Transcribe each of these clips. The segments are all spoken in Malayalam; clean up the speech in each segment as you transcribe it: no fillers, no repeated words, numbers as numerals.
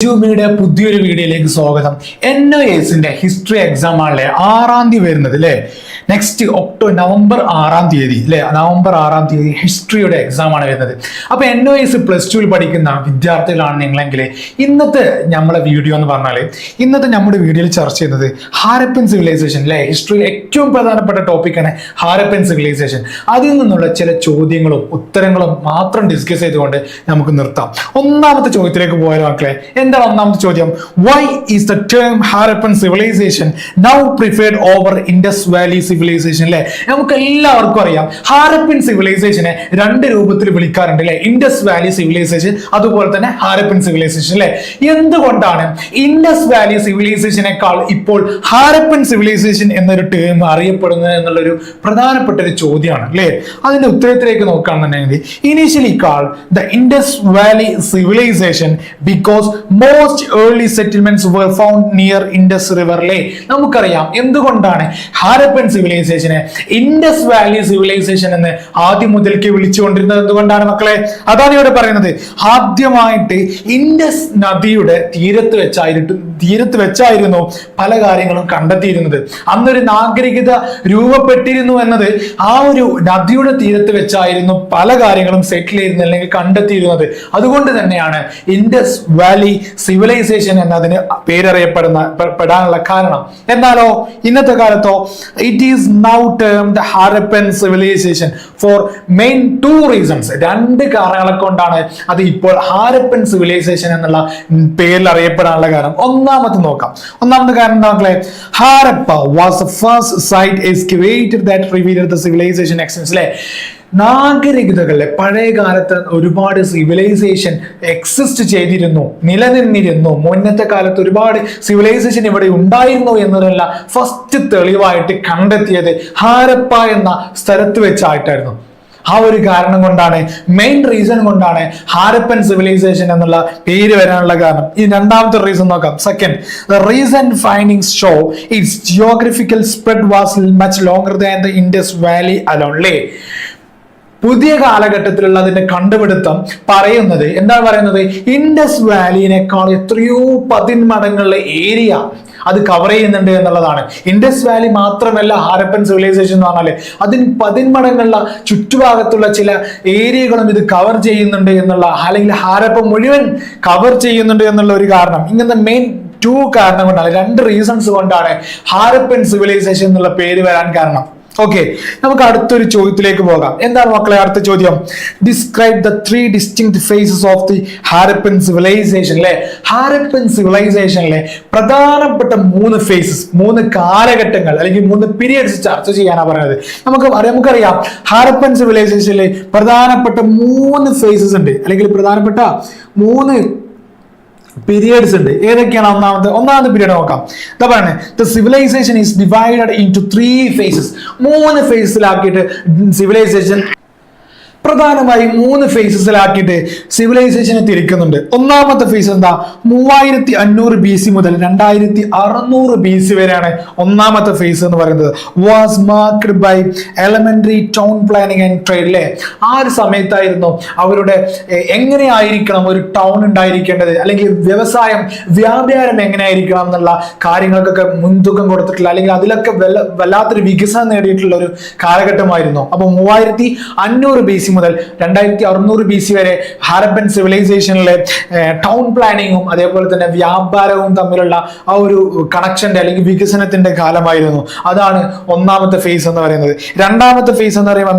ജൂമിയുടെ പുതിയൊരു വീഡിയോയിലേക്ക് സ്വാഗതം. NOASന്റെ ഹിസ്റ്ററി എക്സാം ആണല്ലേ 6-ാം തീയതി വരുന്നത് അല്ലേ? നെക്സ്റ്റ് നവംബർ 6-ാം തീയതി അല്ലേ? നവംബർ 6-ാം തീയതി ഹിസ്റ്ററിയുടെ എക്സാം ആണ് വരുന്നത്. അപ്പൊ NOAS +2 പഠിക്കുന്ന വിദ്യാർത്ഥികളാണ് നിങ്ങളെങ്കിൽ ഇന്നത്തെ നമ്മളെ വീഡിയോ എന്ന് പറഞ്ഞാൽ ഇന്നത്തെ നമ്മുടെ വീഡിയോയിൽ ചർച്ച ചെയ്യുന്നത് ഹാരപ്പൻ സിവിലൈസേഷൻ അല്ലേ? ഹിസ്റ്ററിയിൽ ഏറ്റവും പ്രധാനപ്പെട്ട ടോപ്പിക്കാണ് ഹാരപ്പൻ സിവിലൈസേഷൻ. അതിൽ നിന്നുള്ള ചില ചോദ്യങ്ങളും ഉത്തരങ്ങളും മാത്രം ഡിസ്കസ് ചെയ്തുകൊണ്ട് നമുക്ക് നിർത്താം. ഒന്നാമത്തെ ചോദ്യത്തിലേക്ക് പോയാൽ മക്കളെ, എന്താണ് ഒന്നാമത്തെ ചോദ്യം? Why is the term Harappan civilisation now preferred over Indus valley civilisation അല്ലെ? നമുക്ക് എല്ലാവർക്കും അറിയാം ഹാരപ്പൻ സിവിലൈസേഷനെ രണ്ട് രൂപത്തിൽ വിളിക്കാറുണ്ട് അല്ലെ? ഇൻഡസ് വാലി സിവിലൈസേഷൻ, അതുപോലെ തന്നെ ഹാരപ്പൻ സിവിലൈസേഷൻ അല്ലെ? എന്തുകൊണ്ടാണ് ഇൻഡസ് വാലി സിവിലൈസേഷനേക്കാൾ ഇപ്പോൾ ഹാരപ്പൻ സിവിലൈസേഷൻ എന്നൊരു ടേം അറിയപ്പെടുന്നത് എന്നുള്ളൊരു പ്രധാനപ്പെട്ട ഒരു ചോദ്യമാണ് അല്ലെ? അതിന്റെ ഉത്തരത്തിലേക്ക് നോക്കുകയാണെന്നുണ്ടെങ്കിൽ initially called the Indus valley civilisation because most early settlements were found near Indus River അല്ലേ? നമുക്കറിയാം എന്തുകൊണ്ടാണ് ഹാരപ്പൻ സിവിലൈസേഷനെ ഇൻഡസ് വാലി സിവിലൈസേഷൻ എന്ന് ആദ്യം മുതൽക്ക് വിളിച്ചുകൊണ്ടിരുന്നത് എന്തുകൊണ്ടാണ് മക്കളെ? അതാണ് ഇവിടെ പറയുന്നത്. ആദ്യമായിട്ട് ഇൻഡസ് നദിയുടെ തീരത്ത് വെച്ചായിരുന്നു പല കാര്യങ്ങളും കണ്ടെത്തിയിരുന്നത്. അന്നൊരു നാഗരികത രൂപപ്പെട്ടിരുന്നു എന്നത് ആ ഒരു നദിയുടെ തീരത്ത് വെച്ചായിരുന്നു പല കാര്യങ്ങളും സെറ്റിൽ ചെയ്യുന്നത് അല്ലെങ്കിൽ കണ്ടെത്തിയിരുന്നത്. തന്നെയാണ് ഇൻഡസ് വാലി സിവിലൈസേഷൻ എന്നതിന് പേരറിയപ്പെടാനുള്ള കാരണം. എന്നാലോ ഇന്നത്തെ കാലത്തോ it is now termed Harappan civilisation for main 2 reasons. 2 കാരണങ്ങളെ കൊണ്ടാണ് അത് ഇപ്പോൾ ഹാരപ്പൻ സിവിലൈസേഷൻ എന്നുള്ള പേരിൽ അറിയപ്പെടാനുള്ള കാരണം. ഒന്നാമത്തെ കാരണം എന്താ മക്കളെ? Harappa was the first site excavated that revealed the civilisation existence അല്ലേ? നാഗരികതകളിലെ പഴയ കാലത്ത് ഒരുപാട് സിവിലൈസേഷൻ എക്സിസ്റ്റ് ചെയ്തിരുന്നു, നിലനിന്നിരുന്നു. മുന്നത്തെ കാലത്ത് ഒരുപാട് സിവിലൈസേഷൻ ഇവിടെ ഉണ്ടായിരുന്നു എന്നതല്ല ഫസ്റ്റ് തെളിവായിട്ട് കണ്ടെത്തിയത് ഹാരപ്പ എന്ന സ്ഥലത്ത് വെച്ചായിട്ടായിരുന്നു. ആ ഒരു കാരണം കൊണ്ടാണ്, മെയിൻ റീസൺ കൊണ്ടാണ് ഹാരപ്പൻ സിവിലൈസേഷൻ എന്നുള്ള പേര് വരാനുള്ള കാരണം. ഈ രണ്ടാമത്തെ റീസൺ നോക്കാം. Second, the recent findings show its geographical spread was much longer than the Indus valley alonely. പുതിയ കാലഘട്ടത്തിലുള്ള അതിന്റെ കണ്ടുപിടുത്തം പറയുന്നത് എന്താണ് പറയുന്നത്? ഇൻഡസ് വാലിനേക്കാൾ എത്രയോ 10 മടങ്ങുള്ള ഏരിയ അത് കവർ ചെയ്യുന്നുണ്ട് എന്നുള്ളതാണ്. ഇൻഡസ് വാലി മാത്രമല്ല ഹാരപ്പൻ സിവിലൈസേഷൻ എന്ന് പറഞ്ഞാല് അതിന് 10 മടങ്ങുള്ള ചുറ്റുഭാഗത്തുള്ള ചില ഏരിയകളും ഇത് കവർ ചെയ്യുന്നുണ്ട് എന്നുള്ള, അല്ലെങ്കിൽ ഹാരപ്പ മുഴുവൻ കവർ ചെയ്യുന്നുണ്ട് എന്നുള്ള ഒരു കാരണം. ഇങ്ങനത്തെ മെയിൻ 2 കാരണം കൊണ്ടാണ്, 2 റീസൺസ് കൊണ്ടാണ് ഹാരപ്പൻ സിവിലൈസേഷൻ എന്നുള്ള പേര് വരാൻ കാരണം. ഓക്കെ, നമുക്ക് അടുത്തൊരു ചോദ്യത്തിലേക്ക് പോകാം. എന്താണ് മക്കളെ അടുത്ത ചോദ്യം? Describe the 3 distinct phases of the Harappan civilisation അല്ലെ? ഹാരപ്പൻ സിവിലൈസേഷനിലെ പ്രധാനപ്പെട്ട 3 ഫേസസ്, 3 കാലഘട്ടങ്ങൾ അല്ലെങ്കിൽ 3 പീരിയഡ്സ് ചർച്ച ചെയ്യാനാണ് പറയുന്നത്. നമുക്കറിയാം ഹാരപ്പൻ സിവിലൈസേഷനിലെ പ്രധാനപ്പെട്ട 3 ഫേസസ് ഉണ്ട്, അല്ലെങ്കിൽ പ്രധാനപ്പെട്ട 3 പീരിയഡ്സ് ഉണ്ട്. ഏതൊക്കെയാണ്? ഒന്നാമത്തെ പീരിയഡ് നോക്കാം. എന്താ പറയുന്നത്? The civilisation is divided into 3 phases. 3 ഫേസിലാക്കിയിട്ട് സിവിലൈസേഷൻ പ്രധാനമായി 3 ഫേസസിലാക്കിയിട്ട് സിവിലൈസേഷനെ തിരിക്കുന്നുണ്ട്. ഒന്നാമത്തെ ഫേസ് എന്താ? 3500 BC മുതൽ 2600 BC വരെയാണ് ഒന്നാമത്തെ ഫേസ് എന്ന് പറയുന്നത്. Was marked by elementary town planning and trade അല്ലേ? ആ ഒരു സമയത്തായിരുന്നു അവരുടെ എങ്ങനെയായിരിക്കണം ഒരു ടൗൺ ഉണ്ടായിരിക്കേണ്ടത്, അല്ലെങ്കിൽ വ്യാപാരം എങ്ങനെയായിരിക്കണം എന്നുള്ള കാര്യങ്ങൾക്കൊക്കെ മുൻതൂക്കം കൊടുത്തിട്ടുള്ള, അല്ലെങ്കിൽ അതിലൊക്കെ വല്ലാത്തൊരു വികസനം നേടിയിട്ടുള്ള ഒരു കാലഘട്ടമായിരുന്നു. അപ്പൊ 3500 BC മുതൽ 2600 BC വരെ ഹാരപ്പൻ സിവിലൈസേഷനിലെ ടൗൺ പ്ലാനിങ്ങും അതേപോലെ തന്നെ വ്യാപാരവും തമ്മിലുള്ള ആ ഒരു കണക്ഷന്റെ അല്ലെങ്കിൽ വികസനത്തിന്റെ കാലമായിരുന്നു. അതാണ് ഒന്നാമത്തെ ഫേസ് എന്ന് പറയുന്നത്. രണ്ടാമത്തെ ഫേസ് എന്ന് പറയുമ്പോൾ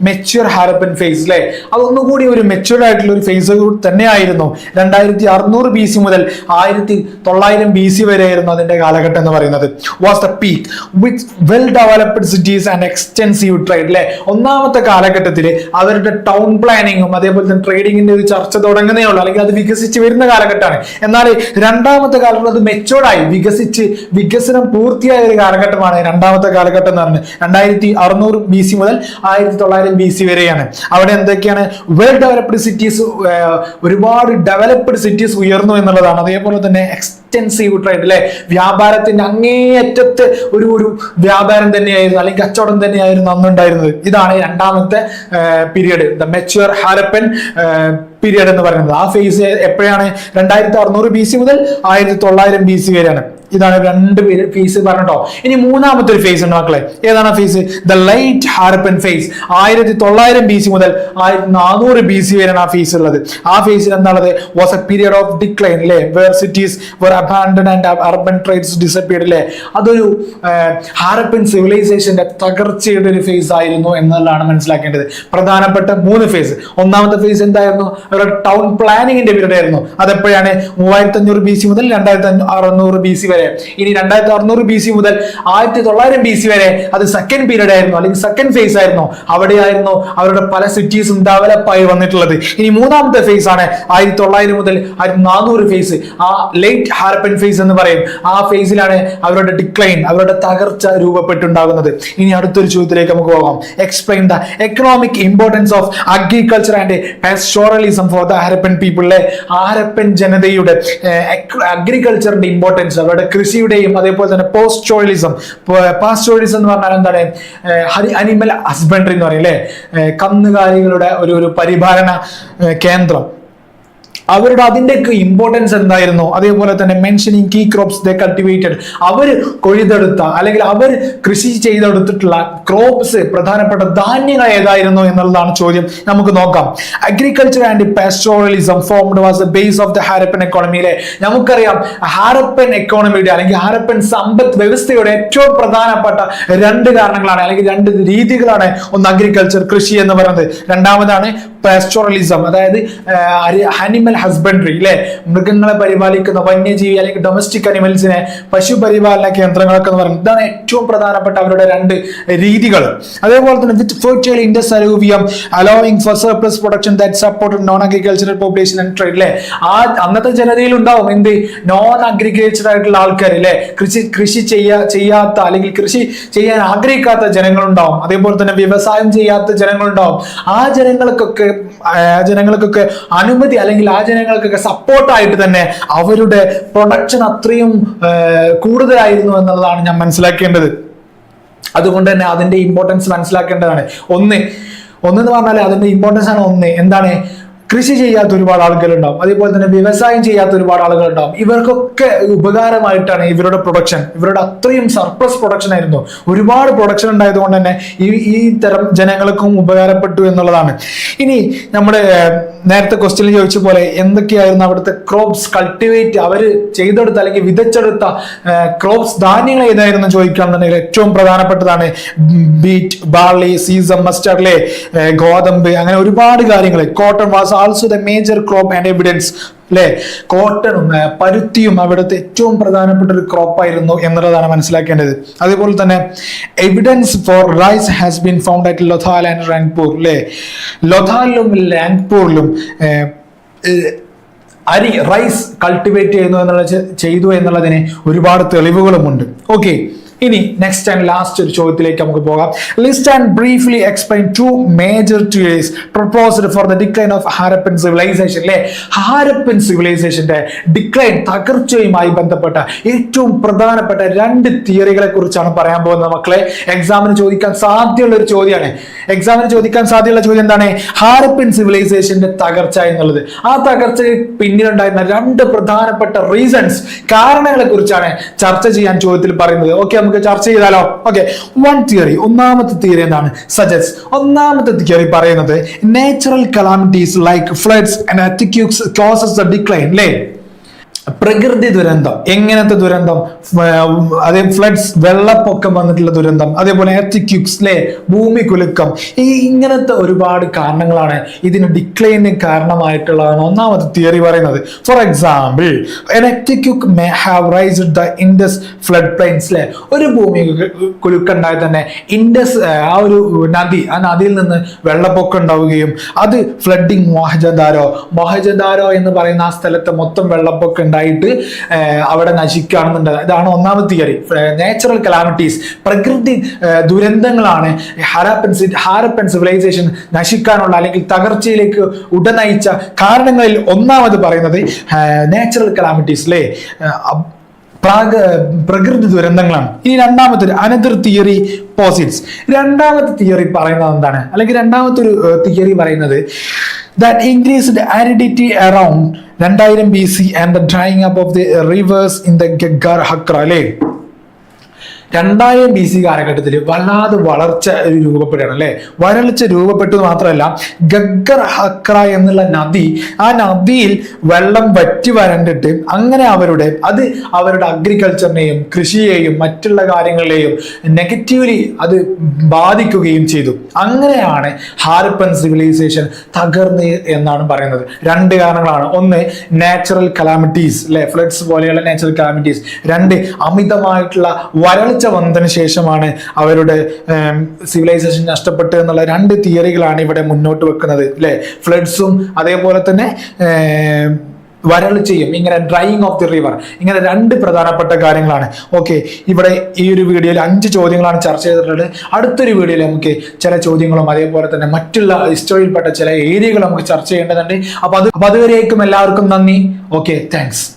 മെച്യൂർ ഹാരപ്പൻ ഫേസ് അല്ലെ? അതൊന്നുകൂടി ഒരു മെച്യൂർഡ് ആയിട്ടുള്ള ഒരു ഫേസ് തന്നെയായിരുന്നു. 2600 BC മുതൽ 1900 BC വരെ ആയിരുന്നു അതിന്റെ കാലഘട്ടം എന്ന് പറയുന്നത്. Was the peak with well developed cities and extensive trade അല്ലെ? ഒന്നാമത്തെ കാലഘട്ടത്തിൽ അവരുടെ ടൗൺ പ്ലാനിങ്ങും അതേപോലെ തന്നെ ട്രേഡിങ്ങിന്റെ ഒരു ചർച്ച തുടങ്ങുന്നേ ഉള്ളൂ, അല്ലെങ്കിൽ അത് വികസിച്ച് വരുന്ന കാലഘട്ടമാണ്. എന്നാൽ രണ്ടാമത്തെ കാലഘട്ടം അത് മെച്ചോർഡായി വികസനം പൂർത്തിയായ ഒരു കാലഘട്ടമാണ് രണ്ടാമത്തെ കാലഘട്ടം എന്ന് പറഞ്ഞത്. 2600 BC മുതൽ 1900 BC വരെയാണ്. അവിടെ എന്തൊക്കെയാണ്? വെൽ ഡെവലപ്ഡ് സിറ്റീസ്, ഒരുപാട് ഡെവലപ്ഡ് സിറ്റീസ് ഉയർന്നു എന്നുള്ളതാണ്. അതേപോലെ തന്നെ എക്സ്റ്റെൻസീവ് ട്രേഡ് അല്ലെ, വ്യാപാരത്തിന്റെ അങ്ങേയറ്റത്തെ ഒരു വ്യാപാരം തന്നെയായിരുന്നു അല്ലെങ്കിൽ കച്ചവടം തന്നെയായിരുന്നു അന്നുണ്ടായിരുന്നത്. ഇതാണ് രണ്ടാമത്തെ period, the mature Harappan period എന്ന് പറയുന്നത്. ആ ഫേസ് എപ്പോഴാണ്? 2600 BC മുതൽ 1900 BC വരെയാണ്. ഇതാണ് രണ്ട് ഫേസ് പറഞ്ഞോ. ഇനി മൂന്നാമത്തെ ഒരു ഫേസ് ഉണ്ട് മക്കളെ. ഏതാണ് ആ phase? The late Harappan phase. 1900 BC മുതൽ 1400 BC വരെയാണ് ആ ഫേസ് ഉള്ളത്. ആ ഫേസിൽ എന്താണത്? Was a period of decline അല്ലേ, where cities were abandoned and urban trades disappeared അല്ലേ. അതൊരു ഹാരപ്പൻ സിവിലൈസേഷന്റെ തകർച്ചയുടെ ഒരു ഫേസ് ആയിരുന്നു എന്നുള്ളതാണ് മനസ്സിലാക്കേണ്ടത്. പ്രധാനപ്പെട്ട 3 ഫേസ്. ഒന്നാമത്തെ ഫേസ് എന്തായിരുന്നു? ഒരു ടൗൺ പ്ലാനിങ്ങിന്റെ പീരീഡ് ആയിരുന്നു. അതെപ്പോഴാണ്? 3500 BC മുതൽ 2600 BC വരെ. ഇനി 2600 BC മുതൽ 1900 BC വരെ അത് സെക്കൻഡ് പീരീഡ് ആയിരുന്നു അല്ലെങ്കിൽ സെക്കൻഡ് ഫേസ് ആയിരുന്നു. അവിടെയായിരുന്നു അവരുടെ പല സിറ്റീസും ഡെവലപ്പ് ആയി വന്നിട്ടുള്ളത്. ഇനി മൂന്നാമത്തെ ഫേസ് ആണ് 1900 മുതൽ 1400 ഫേസ്, ആ ലേറ്റ് ഹാരപ്പൻ ഫേസ് എന്ന് പറയും. ആ ഫേസിലാണ് അവരുടെ ഡിക്ലൈൻ, അവരുടെ തകർച്ച രൂപപ്പെട്ടുണ്ടാകുന്നത്. ഇനി അടുത്തൊരു ചോദ്യത്തിലേക്ക് നമുക്ക് പോകാം. Explain the economic importance of agriculture and pastoralism for the Harappan people. Harappan ജനതയുടെ അഗ്രികൾച്ചറിന്റെ ഇമ്പോർട്ടൻസ്, അവരുടെ കൃഷിയുടെയും അതേപോലെ തന്നെ പാസ്റ്റോറലിസം എന്ന് പറഞ്ഞാൽ എന്താണ്? അനിമൽ ഹസ്ബൻഡറി എന്ന് പറയും അല്ലെ, കന്നുകാലികളുടെ ഒരു പരിപാലന കേന്ദ്രം. അവരുടെ അതിൻ്റെയൊക്കെ ഇമ്പോർട്ടൻസ് എന്തായിരുന്നു? അതേപോലെ തന്നെ മെൻഷനിങ് കീ ക്രോപ്സ് ദേ കൾട്ടിവേറ്റഡ്, അവർ കൊയ്തെടുത്ത അല്ലെങ്കിൽ അവർ കൃഷി ചെയ്തെടുത്തിട്ടുള്ള ക്രോപ്സ്, പ്രധാനപ്പെട്ട ധാന്യങ്ങൾ ഏതായിരുന്നു എന്നുള്ളതാണ് ചോദ്യം. നമുക്ക് നോക്കാം. Agriculture and pastoralism formed was the base of the Harappan എക്കോണമിയിലെ. നമുക്കറിയാം ഹാരപ്പൻ എക്കോണമിയുടെ അല്ലെങ്കിൽ ഹാരപ്പൻ സമ്പദ് വ്യവസ്ഥയുടെ ഏറ്റവും പ്രധാനപ്പെട്ട 2 കാരണങ്ങളാണ് അല്ലെങ്കിൽ 2 രീതികളാണ്. ഒന്ന് അഗ്രികൾച്ചർ, കൃഷി എന്ന് പറയുന്നത്. രണ്ടാമതാണ് പാസ്റ്റോറലിസം, അതായത് അനിമൽ ഹസ്ബൻഡറി അല്ലെ, മൃഗങ്ങളെ പരിപാലിക്കുന്ന വന്യജീവി അല്ലെങ്കിൽ ഡൊമസ്റ്റിക് അനിമൽസിനെ പശു പരിപാലന കേന്ദ്രങ്ങളൊക്കെ എന്ന് പറയുന്നത്. ഇതാണ് ഏറ്റവും പ്രധാനപ്പെട്ട അവരുടെ 2 രീതികൾ. അതേപോലെ തന്നെ with fertile Indus alluvium allowing for surplus production that supported non agricultural population and trade അല്ലെ. ആ അന്നത്തെ ജനതയിൽ ഉണ്ടാവും എന്ത്? നോൺ അഗ്രികൾച്ചർ ആയിട്ടുള്ള ആൾക്കാർ അല്ലെ, കൃഷി ചെയ്യാത്ത അല്ലെങ്കിൽ കൃഷി ചെയ്യാൻ ആഗ്രഹിക്കാത്ത ജനങ്ങളുണ്ടാവും. അതേപോലെ തന്നെ വ്യവസായം ചെയ്യാത്ത ജനങ്ങളുണ്ടാവും. ആ ജനങ്ങൾക്കൊക്കെ അനുമതി അല്ലെങ്കിൽ ആ ജനങ്ങൾക്കൊക്കെ സപ്പോർട്ടായിട്ട് തന്നെ അവരുടെ പ്രൊഡക്ഷൻ അത്രയും കൂടുതലായിരുന്നു എന്നുള്ളതാണ് ഞാൻ മനസ്സിലാക്കേണ്ടത്. അതുകൊണ്ട് തന്നെ അതിന്റെ ഇമ്പോർട്ടൻസ് മനസ്സിലാക്കേണ്ടതാണ്. ഒന്നെന്ന് പറഞ്ഞാൽ അതിന്റെ ഇമ്പോർട്ടൻസ് ആണ്. എന്താണ്? കൃഷി ചെയ്യാത്ത ഒരുപാട് ആളുകളുണ്ടാവും, അതേപോലെ തന്നെ വ്യവസായം ചെയ്യാത്ത ഒരുപാട് ആളുകളുണ്ടാവും. ഇവർക്കൊക്കെ ഉപകാരമായിട്ടാണ് ഇവരുടെ പ്രൊഡക്ഷൻ, ഇവരുടെ അത്രയും സർപ്ലസ് പ്രൊഡക്ഷൻ ആയിരുന്നു. ഒരുപാട് പ്രൊഡക്ഷൻ ഉണ്ടായതുകൊണ്ട് തന്നെ ഈ തരം ജനങ്ങൾക്കും ഉപകാരപ്പെട്ടു എന്നുള്ളതാണ്. ഇനി നമ്മുടെ നേരത്തെ ക്വസ്റ്റ്യനിൽ ചോദിച്ച പോലെ എന്തൊക്കെയായിരുന്നു അവിടുത്തെ ക്രോപ്സ് കൾട്ടിവേറ്റ്, അവർ ചെയ്തെടുത്ത അല്ലെങ്കിൽ വിതച്ചെടുത്ത ക്രോപ്സ്, ധാന്യങ്ങൾ ഏതായിരുന്നു ചോദിക്കുകയാണെന്നുണ്ടെങ്കിൽ ഏറ്റവും പ്രധാനപ്പെട്ടതാണ് ബീറ്റ്, ബാർലി, സീസം, മസ്റ്റാർഡ്, ഗോതമ്പ്, അങ്ങനെ ഒരുപാട് കാര്യങ്ങൾ. Cotton was also the major crop and evidence അല്ലെ. കോട്ടണും പരുത്തിയും അവിടുത്തെ ഏറ്റവും പ്രധാനപ്പെട്ട ഒരു ക്രോപ്പായിരുന്നു എന്നുള്ളതാണ് മനസ്സിലാക്കേണ്ടത്. അതേപോലെ തന്നെ evidence for rice has been found at Lothal and Rangpur അല്ലെ. ലോഥാലിലും റാങ്പൂരിലും റൈസ് കൾട്ടിവേറ്റ് ചെയ്തു എന്നുള്ളതിന് ഒരുപാട് തെളിവുകളുമുണ്ട്. ഓക്കെ, ഇനി നെക്സ്റ്റ് ആൻഡ് ലാസ്റ്റ് ഒരു ചോദ്യത്തിലേക്ക് നമുക്ക് പോകാം. List and briefly explain 2 major theories proposed for the decline of Harappan civilisation അല്ലെ. ഹാരപ്പൻ സിവിലൈസേഷന്റെ ഡിക്ലൈൻ, തകർച്ചയുമായി ബന്ധപ്പെട്ട ഏറ്റവും പ്രധാനപ്പെട്ട 2 തിയറികളെ കുറിച്ചാണ് പറയാൻ പോകുന്നത് മക്കളെ. എക്സാമിന് ചോദിക്കാൻ സാധ്യതയുള്ള ഒരു ചോദ്യമാണ്. ചോദ്യം എന്താണ്? ഹാരപ്പൻ സിവിലൈസേഷന്റെ തകർച്ച എന്നുള്ളത്. ആ തകർച്ചയ്ക്ക് പിന്നിലുണ്ടായിരുന്ന 2 പ്രധാനപ്പെട്ട റീസൺസ്, കാരണങ്ങളെ കുറിച്ചാണ് ചർച്ച ചെയ്യാൻ ചോദ്യത്തിൽ പറയുന്നത്. ഓക്കെ, നമുക്ക് ചർച്ച ചെയ്താലോ? ഓക്കെ, ഒന്നാമത്തെ തിയറി എന്താണ്? സജസ്റ്റ്. ഒന്നാമത്തെ തിയറി പറയുന്നത് natural calamities like floods and earthquakes causes the decline അല്ലേ. പ്രകൃതി ദുരന്തം, എങ്ങനത്തെ ദുരന്തം? അതേ ഫ്ലഡ്സ്, വെള്ളപ്പൊക്കം വന്നിട്ടുള്ള ദുരന്തം, അതേപോലെ എർത്തിക്യൂക്സ് അല്ലെ, ഭൂമി കുലുക്കം, ഇങ്ങനത്തെ ഒരുപാട് കാരണങ്ങളാണ് ഇതിന് ഡിക്ലൈന് കാരണമായിട്ടുള്ളതാണ് ഒന്നാമത്തെ തിയറി പറയുന്നത്. For example, an earthquake may have raised the Indus flood plains അല്ലെ. ഒരു ഭൂമി കുലുക്കം ഉണ്ടായി തന്നെ ഇൻഡസ് ആ ഒരു നദി, ആ നദിയിൽ നിന്ന് വെള്ളപ്പൊക്കം ഉണ്ടാവുകയും അത് ഫ്ലഡിങ് മൊഹജദാരോ എന്ന് പറയുന്ന ആ സ്ഥലത്ത് മൊത്തം വെള്ളപ്പൊക്കം ഉണ്ടായിട്ട് അവിടെ നശിക്കുകയാണെന്നുണ്ട്. ഇതാണ് ഒന്നാമത്തെ തിയറി. നാച്ചുറൽ കലാമിറ്റീസ്, പ്രകൃതി ദുരന്തങ്ങളാണ് ഹാരപ്പൻ സിവിലൈസേഷൻ നശിക്കാനുള്ള അല്ലെങ്കിൽ തകർച്ചയിലേക്ക് ഉടനയിച്ച കാരണങ്ങളിൽ ഒന്നാമത് പറയുന്നത് നാച്ചുറൽ കലാമിറ്റീസ് അല്ലേ, പ്രകൃതി ദുരന്തങ്ങളാണ്. ഇനി രണ്ടാമത്തെ അനദർ തിയറി പോസിറ്റ്സ്. രണ്ടാമത്തെ തിയറി പറയുന്നത് എന്താണ്, അല്ലെങ്കിൽ രണ്ടാമത്തെ ഒരു തിയറി പറയുന്നത് that increased aridity around 2000 BC and the drying up of the rivers in the Gaggar Hakra അല്ലേ. 2000 BC കാലഘട്ടത്തിൽ വല്ലാതെ വളർച്ച രൂപപ്പെടുകയാണ് അല്ലെ. വരൾച്ച രൂപപ്പെട്ടത് മാത്രമല്ല, ഗഗ്ഗർ ഹക്ര എന്നുള്ള നദി, ആ നദിയിൽ വെള്ളം വറ്റി വരണ്ടിട്ട് അങ്ങനെ അവരുടെ അഗ്രികൾച്ചറിനെയും കൃഷിയെയും മറ്റുള്ള കാര്യങ്ങളെയും നെഗറ്റീവ്ലി അത് ബാധിക്കുകയും ചെയ്തു. അങ്ങനെയാണ് ഹാരപ്പൻ സിവിലൈസേഷൻ തകർന്ന് എന്നാണ് പറയുന്നത്. രണ്ട് കാരണങ്ങളാണ്. ഒന്ന് നാച്ചുറൽ കലാമിറ്റീസ് അല്ലെ, ഫ്ലഡ്സ് പോലെയുള്ള നാച്ചുറൽ കലാമിറ്റീസ്. രണ്ട് അമിതമായിട്ടുള്ള വരൾച്ച വന്നതിന് ശേഷമാണ് അവരുടെ സിവിലൈസേഷൻ നഷ്ടപ്പെട്ടത് എന്നുള്ള രണ്ട് തിയറികളാണ് ഇവിടെ മുന്നോട്ട് വെക്കുന്നത് അല്ലെ. ഫ്ലഡ്സും അതേപോലെ തന്നെ വരൾച്ചയും, ഇങ്ങനെ ഡ്രൈയിങ് ഓഫ് ദി റിവർ, ഇങ്ങനെ രണ്ട് പ്രധാനപ്പെട്ട കാര്യങ്ങളാണ്. ഓക്കെ, ഇവിടെ ഈ ഒരു വീഡിയോയിൽ 5 ചോദ്യങ്ങളാണ് ചർച്ച ചെയ്തിട്ടുള്ളത്. അടുത്തൊരു വീഡിയോയിൽ നമുക്ക് ചില ചോദ്യങ്ങളും അതേപോലെ തന്നെ മറ്റുള്ള ഹിസ്റ്ററിയിൽപ്പെട്ട ചില ഏരിയകൾ നമുക്ക് ചർച്ച ചെയ്യേണ്ടതുണ്ട്. അപ്പൊ അതുവരേക്കും എല്ലാവർക്കും നന്ദി. Okay, thanks.